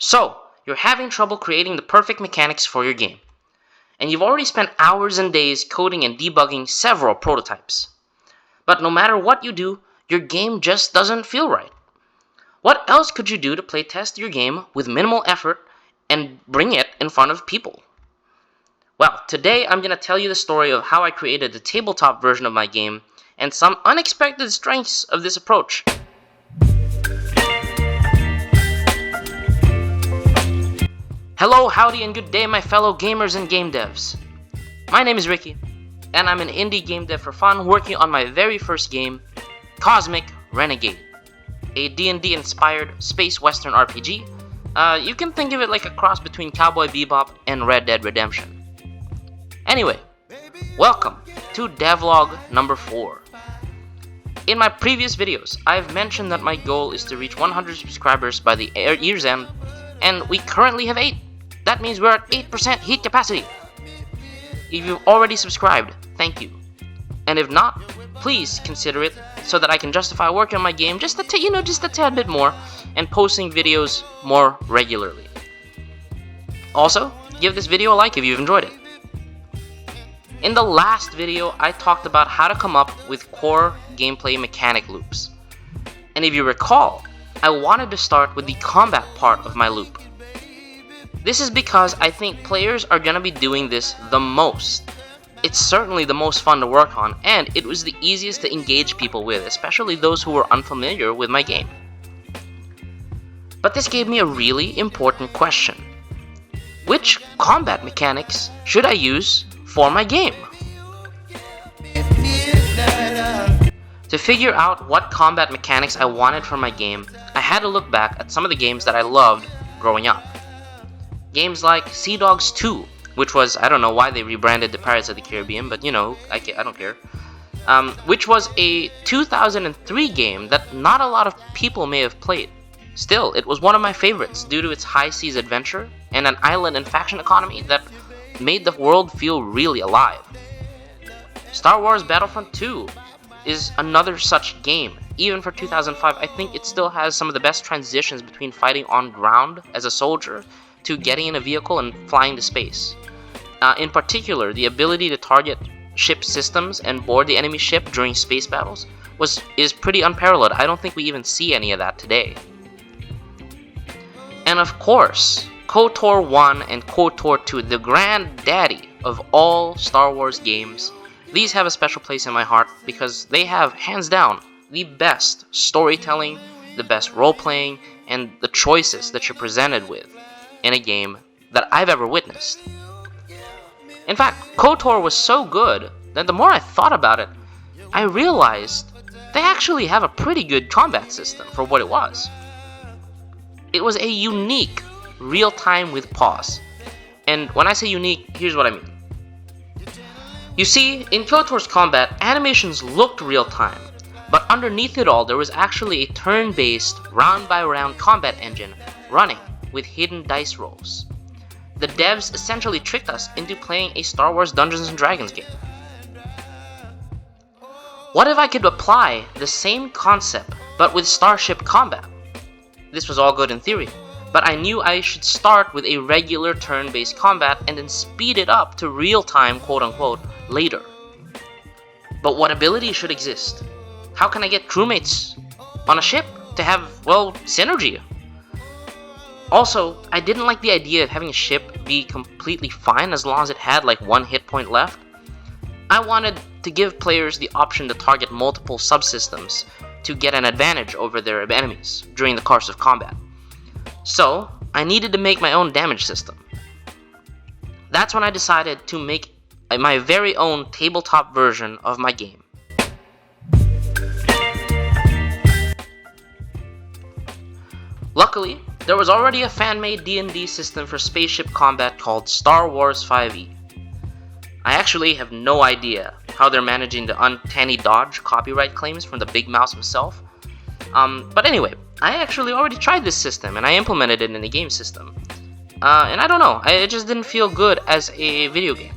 So, you're having trouble creating the perfect mechanics for your game, and you've already spent hours and days coding and debugging several prototypes. But no matter what you do, your game just doesn't feel right. What else could you do to playtest your game with minimal effort and bring it in front of people? Well, today I'm going to tell you the story of how I created the tabletop version of my game and some unexpected strengths of this approach. Hello, howdy, and good day, my fellow gamers and game devs. My name is Ricky, and I'm an indie game dev for fun working on my very first game, Cosmic Renegade, a D&D inspired space western RPG. You can think of it like a cross between Cowboy Bebop and Red Dead Redemption. Anyway, welcome to DEVLOG number 4. In my previous videos, I've mentioned that my goal is to reach 100 subscribers by the year's end, and we currently have 8. That means we're at 8% heat capacity. If you've already subscribed, thank you. And if not, please consider it so that I can justify working on my game just a tad bit more and posting videos more regularly. Also, give this video a like if you've enjoyed it. In the last video, I talked about how to come up with core gameplay mechanic loops. And if you recall, I wanted to start with the combat part of my loop. This is because I think players are going to be doing this the most. It's certainly the most fun to work on, and it was the easiest to engage people with, especially those who were unfamiliar with my game. But this gave me a really important question. Which combat mechanics should I use for my game? To figure out what combat mechanics I wanted for my game, I had to look back at some of the games that I loved growing up. Games like Sea Dogs 2, which was, I don't know why they rebranded the Pirates of the Caribbean, but you know, I don't care. Which was a 2003 game that not a lot of people may have played. Still, it was one of my favorites due to its high seas adventure and an island and faction economy that made the world feel really alive. Star Wars Battlefront 2 is another such game. Even for 2005, I think it still has some of the best transitions between fighting on ground as a soldier to getting in a vehicle and flying to space. In particular, the ability to target ship systems and board the enemy ship during space battles is pretty unparalleled. I don't think we even see any of that today. And of course, KOTOR 1 and KOTOR 2, the granddaddy of all Star Wars games. These have a special place in my heart because they have, hands down, the best storytelling, the best role-playing, and the choices that you're presented with in a game that I've ever witnessed. In fact, KOTOR was so good that the more I thought about it, I realized they actually have a pretty good combat system for what it was. It was a unique real-time with pause. And when I say unique, here's what I mean. You see, in KOTOR's combat, animations looked real-time, but underneath it all, there was actually a turn-based, round-by-round combat engine running with hidden dice rolls. The devs essentially tricked us into playing a Star Wars Dungeons & Dragons game. What if I could apply the same concept, but with starship combat? This was all good in theory, but I knew I should start with a regular turn-based combat and then speed it up to real-time, quote-unquote, later. But what ability should exist? How can I get crewmates on a ship to have, well, synergy? Also, I didn't like the idea of having a ship be completely fine as long as it had like 1 hit point left. I wanted to give players the option to target multiple subsystems to get an advantage over their enemies during the course of combat. So, I needed to make my own damage system. That's when I decided to make my very own tabletop version of my game. Luckily, there was already a fan-made D&D system for spaceship combat called Star Wars 5e. I actually have no idea how they're managing to uncanny dodge copyright claims from the big mouse himself. But anyway, I actually already tried this system and I implemented it in the game system. And I don't know, it just didn't feel good as a video game.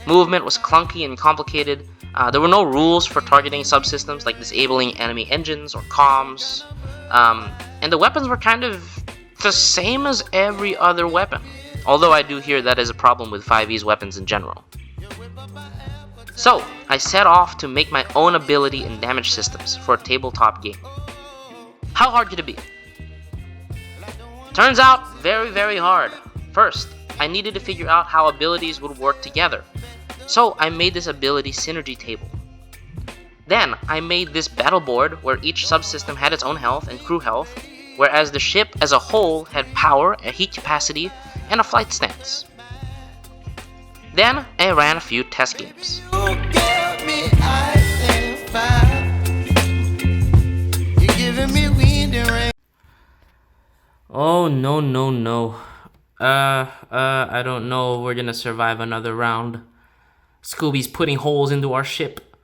Movement was clunky and complicated. There were no rules for targeting subsystems like disabling enemy engines or comms. And the weapons were kind of the same as every other weapon, although I do hear that is a problem with 5e's weapons in general. So, I set off to make my own ability and damage systems for a tabletop game. How hard could it be? Turns out, very, very hard. First, I needed to figure out how abilities would work together. So, I made this ability synergy table. Then, I made this battle board where each subsystem had its own health and crew health, whereas the ship as a whole had power, a heat capacity, and a flight stance. Then, I ran a few test games. Oh, no. I don't know we're gonna survive another round. Scooby's putting holes into our ship.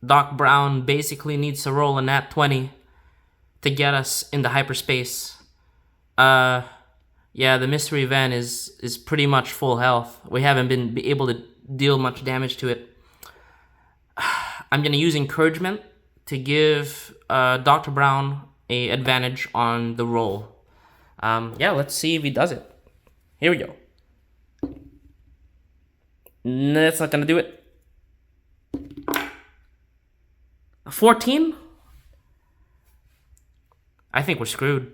Doc Brown basically needs to roll a nat 20 to get us into hyperspace. Yeah, the mystery van is pretty much full health. We haven't been able to deal much damage to it. I'm gonna use encouragement to give Dr. Brown a advantage on the roll. Yeah, let's see if he does it. Here we go. That's not gonna do it. 14? I think we're screwed.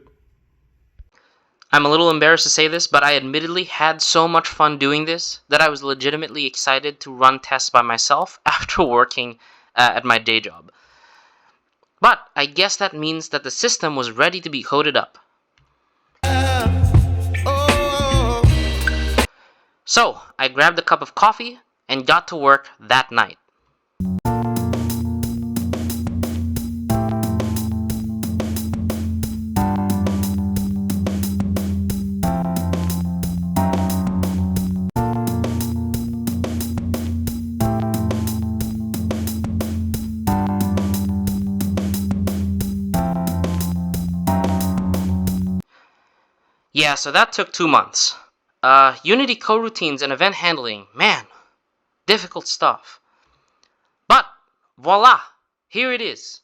I'm a little embarrassed to say this, but I admittedly had so much fun doing this that I was legitimately excited to run tests by myself after working at my day job. But I guess that means that the system was ready to be coded up. So, I grabbed a cup of coffee and got to work that night. Yeah, so that took 2 months. Unity coroutines and event handling, man, difficult stuff. But, voila, here it is.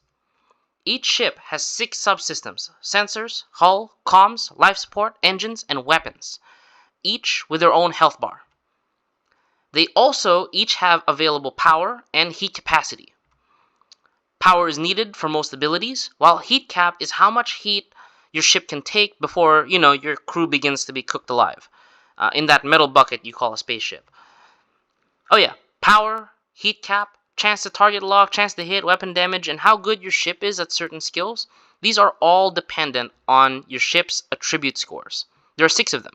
Each ship has 6 subsystems: sensors, hull, comms, life support, engines, and weapons, each with their own health bar. They also each have available power and heat capacity. Power is needed for most abilities, while heat cap is how much heat your ship can take before, your crew begins to be cooked alive. In that metal bucket you call a spaceship. Oh yeah, power, heat cap, chance to target lock, chance to hit, weapon damage, and how good your ship is at certain skills. These are all dependent on your ship's attribute scores. There are 6 of them.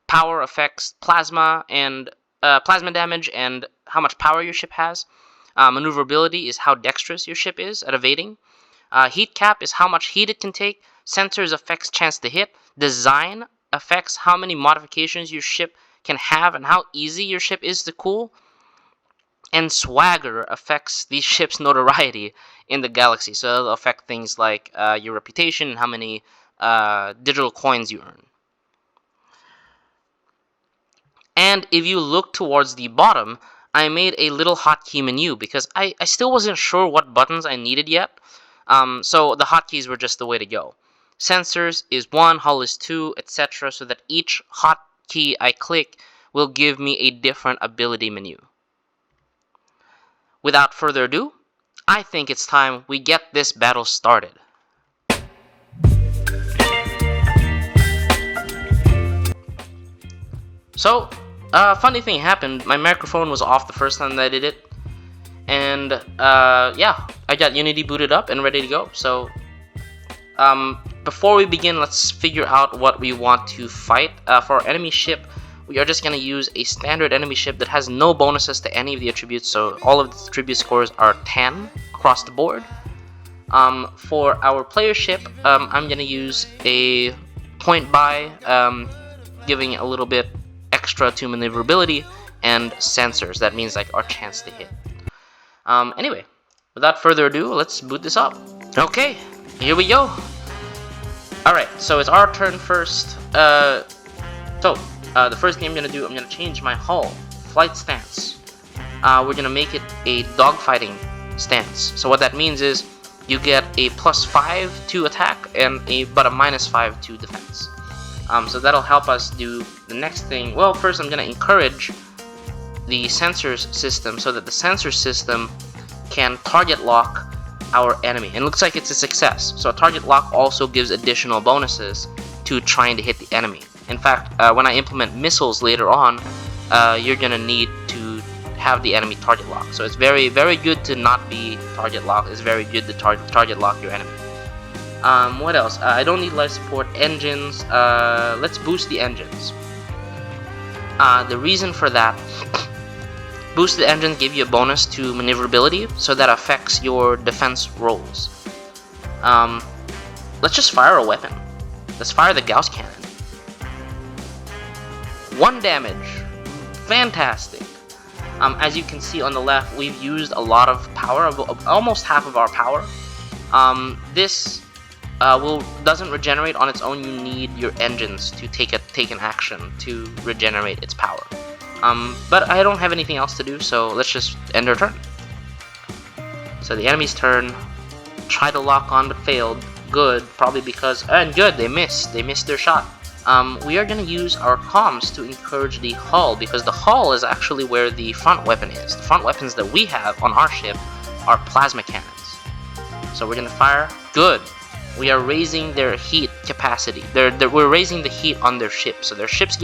Power affects plasma and plasma damage and how much power your ship has. Maneuverability is how dexterous your ship is at evading. Heat cap is how much heat it can take. Sensors affects chance to hit. Design affects how many modifications your ship can have and how easy your ship is to cool. And swagger affects the ship's notoriety in the galaxy. So it'll affect things like your reputation and how many digital coins you earn. And if you look towards the bottom, I made a little hotkey menu because I still wasn't sure what buttons I needed yet. So the hotkeys were just the way to go. Sensors is 1, hull is 2, etc. so that each hotkey I click will give me a different ability menu. Without further ado, I think it's time we get this battle started. So, funny thing happened. My microphone was off the first time that I did it. And, yeah, I got Unity booted up and ready to go. So, before we begin, let's figure out what we want to fight. For our enemy ship, we are just going to use a standard enemy ship that has no bonuses to any of the attributes. So, all of the attribute scores are 10 across the board. For our player ship, I'm going to use a point buy, giving a little bit extra to maneuverability and sensors. That means like our chance to hit. Anyway, without further ado, let's boot this up. Okay, here we go. Alright, so it's our turn first. The first thing I'm going to do, I'm going to change my hull flight stance. We're going to make it a dogfighting stance. So what that means is you get a +5 to attack and but a -5 to defense. So that'll help us do the next thing. Well, first I'm gonna encourage the sensors system so that the sensor system can target lock our enemy. And it looks like it's a success. So a target lock also gives additional bonuses to trying to hit the enemy. In fact, when I implement missiles later on, you're gonna need to have the enemy target lock. So it's very, very good to not be target lock. It's very good to target lock your enemy. What else? I don't need life support. Engines. Let's boost the engines. The reason for that, boosted engines give you a bonus to maneuverability, so that affects your defense rolls. Let's just fire a weapon. Let's fire the Gauss cannon. 1 damage. Fantastic. As you can see on the left, we've used a lot of power, almost half of our power. This doesn't regenerate on its own. You need your engines to take an action to regenerate its power. But I don't have anything else to do, so let's just end our turn. So the enemy's turn. Try to lock on, but failed. Good, probably because and good, they missed their shot. We are going to use our comms to encourage the hull, because the hull is actually where the front weapon is. The front weapons that we have on our ship are plasma cannons. So we're going to fire. Good. We are raising their heat capacity. We're raising the heat on their ship, so their ship's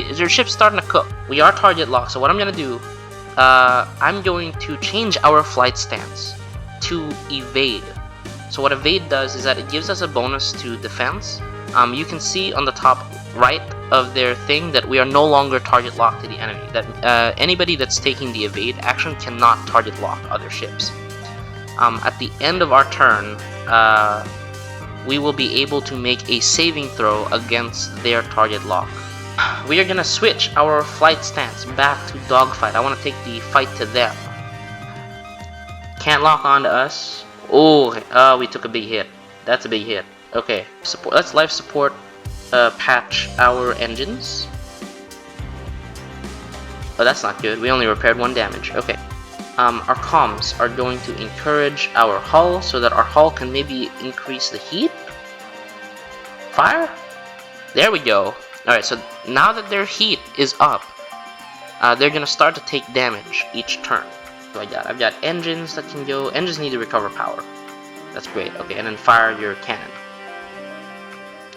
starting to cook. We are target locked, so what I'm going to do, I'm going to change our flight stance to evade. So what evade does is that it gives us a bonus to defense. You can see on the top right of their thing that we are no longer target locked to the enemy. That anybody that's taking the evade action cannot target lock other ships. At the end of our turn, we will be able to make a saving throw against their target lock. We are gonna switch our flight stance back to dogfight. I want to take the fight to them. Can't lock on to us. Oh, we took a big hit. That's a big hit. Okay, support. Let's life support. Patch our engines. Oh, that's not good. We only repaired 1 damage. Okay. Our comms are going to encourage our hull so that our hull can maybe increase the heat. Fire? There we go. Alright, so now that their heat is up, they're gonna start to take damage each turn. So I've got engines that can go. Engines need to recover power. That's great. Okay, and then fire your cannon.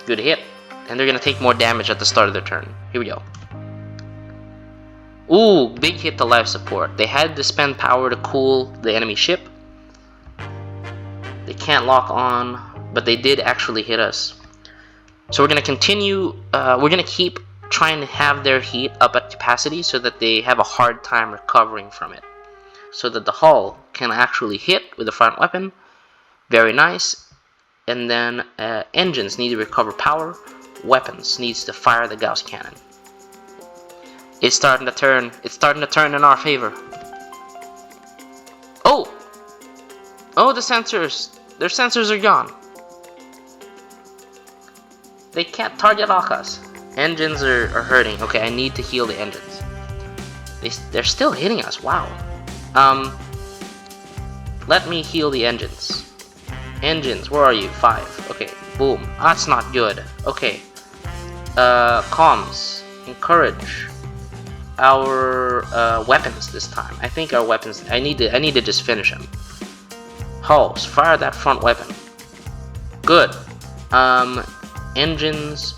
Good hit. And they're gonna take more damage at the start of their turn. Here we go. Ooh, big hit to life support. They had to spend power to cool the enemy ship. They can't lock on, but they did actually hit us. So we're gonna continue. We're gonna keep trying to have their heat up at capacity so that they have a hard time recovering from it. So that the hull can actually hit with the front weapon. Very nice. And then engines need to recover power. Weapons needs to fire the Gauss cannon. It's starting to turn. It's starting to turn in our favor. Oh! Oh, the sensors. Their sensors are gone. They can't target lock us. Engines are hurting. Okay, I need to heal the engines. They're still hitting us. Wow. Let me heal the engines. Engines, where are you? 5. Okay, boom. That's not good. Okay. Comms. Encourage our weapons this time. I think our weapons. I need to just finish them. Hulls, fire that front weapon. Good. Engines.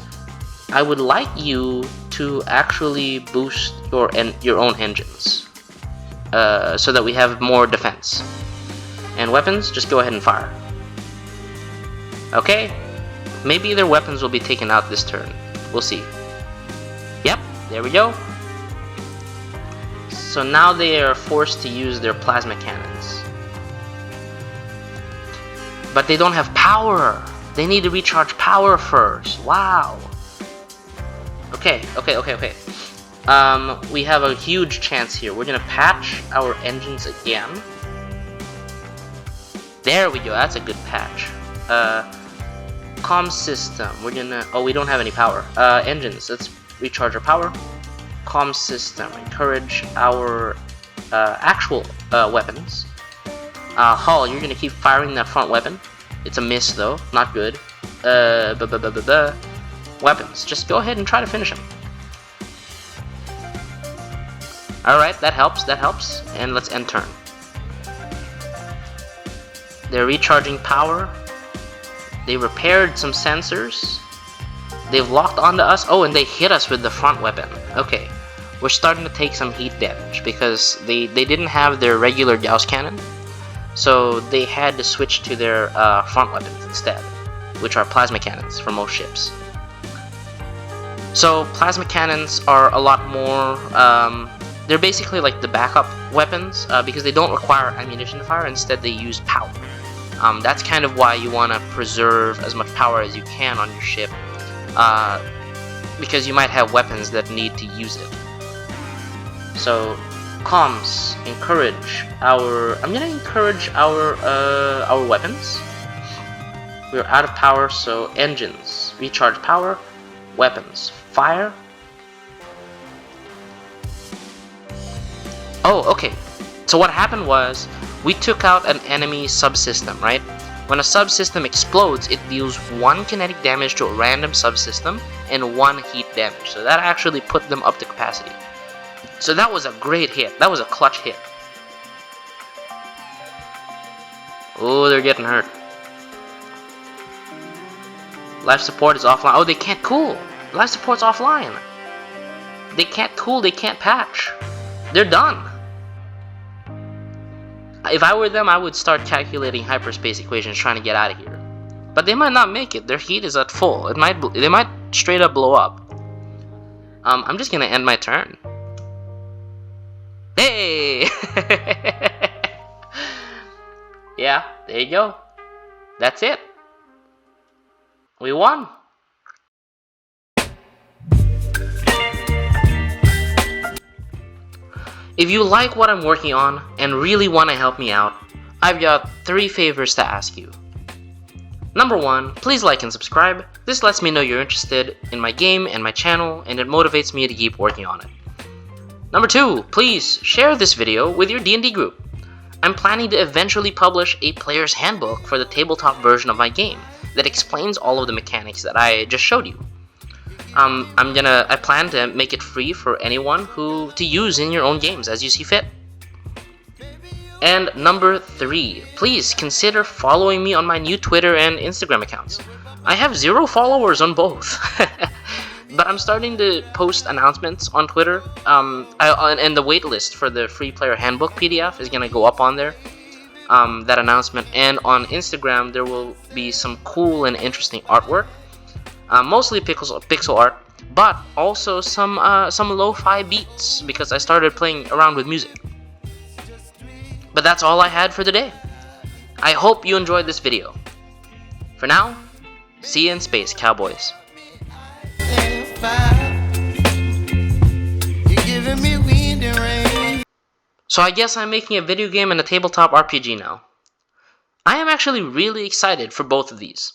I would like you to actually boost your own engines, so that we have more defense. And weapons, just go ahead and fire. Okay. Maybe their weapons will be taken out this turn. We'll see. Yep. There we go. So now they are forced to use their plasma cannons. But they don't have power. They need to recharge power first. Wow. Okay. We have a huge chance here. We're gonna patch our engines again. There we go. That's a good patch. Comm system. We're gonna. Oh, we don't have any power. Engines. Let's recharge our power. Comm system. Encourage our actual weapons. Hull. You're gonna keep firing that front weapon. It's a miss though. Not good. weapons. Just go ahead and try to finish them. Alright, that helps, and let's end turn. They're recharging power. They repaired some sensors. They've locked onto us. Oh, and they hit us with the front weapon. Okay, we're starting to take some heat damage because they didn't have their regular Gauss cannon. So they had to switch to their front weapons instead, which are plasma cannons for most ships. So plasma cannons are a lot more, they're basically like the backup weapons because they don't require ammunition to fire, instead they use power. That's kind of why you want to preserve as much power as you can on your ship, because you might have weapons that need to use it. So comms, I'm gonna encourage our weapons. We're out of power, so engines, recharge power, weapons, fire. Oh, okay. So what happened was, we took out an enemy subsystem, right? When a subsystem explodes, it deals 1 kinetic damage to a random subsystem and 1 heat damage. So that actually put them up to capacity. So that was a great hit. That was a clutch hit. Oh, they're getting hurt. Life support is offline. Oh, they can't cool. Life support's offline. They can't cool, they can't patch. They're done. If I were them, I would start calculating hyperspace equations trying to get out of here. But they might not make it. Their heat is at full. They might straight up blow up. I'm just gonna end my turn. Hey! Yeah, there you go. That's it. We won. If you like what I'm working on and really want to help me out, I've got 3 favors to ask you. Number 1, please like and subscribe. This lets me know you're interested in my game and my channel, and it motivates me to keep working on it. Number 2, please share this video with your D&D group. I'm planning to eventually publish a player's handbook for the tabletop version of my game that explains all of the mechanics that I just showed you. I plan to make it free for anyone to use in your own games as you see fit. And number 3, please consider following me on my new Twitter and Instagram accounts. I have 0 followers on both. But I'm starting to post announcements on Twitter, and the waitlist for the free player handbook PDF is going to go up on there, that announcement. And on Instagram, there will be some cool and interesting artwork, mostly pixel art, but also some lo-fi beats, because I started playing around with music. But that's all I had for today. I hope you enjoyed this video. For now, see you in space, cowboys. So I guess I'm making a video game and a tabletop RPG now. I am actually really excited for both of these.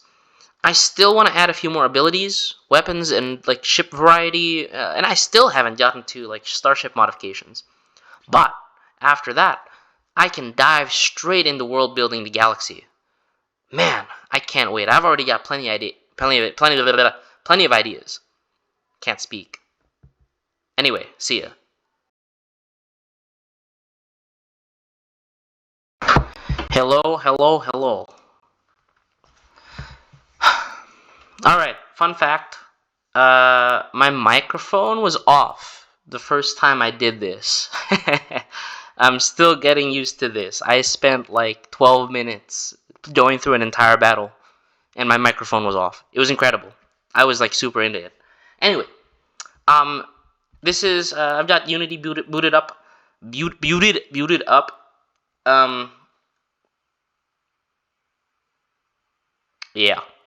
I still want to add a few more abilities, weapons, and like ship variety, and I still haven't gotten to like starship modifications. But after that, I can dive straight into world building the galaxy. Man, I can't wait. I've already got plenty of ideas. Can't speak. Anyway, see ya. Hello. Alright, fun fact. My microphone was off the first time I did this. I'm still getting used to this. I spent like 12 minutes going through an entire battle, and my microphone was off. It was incredible. I was like super into it. Anyway, this is I've got Unity booted up. Yeah.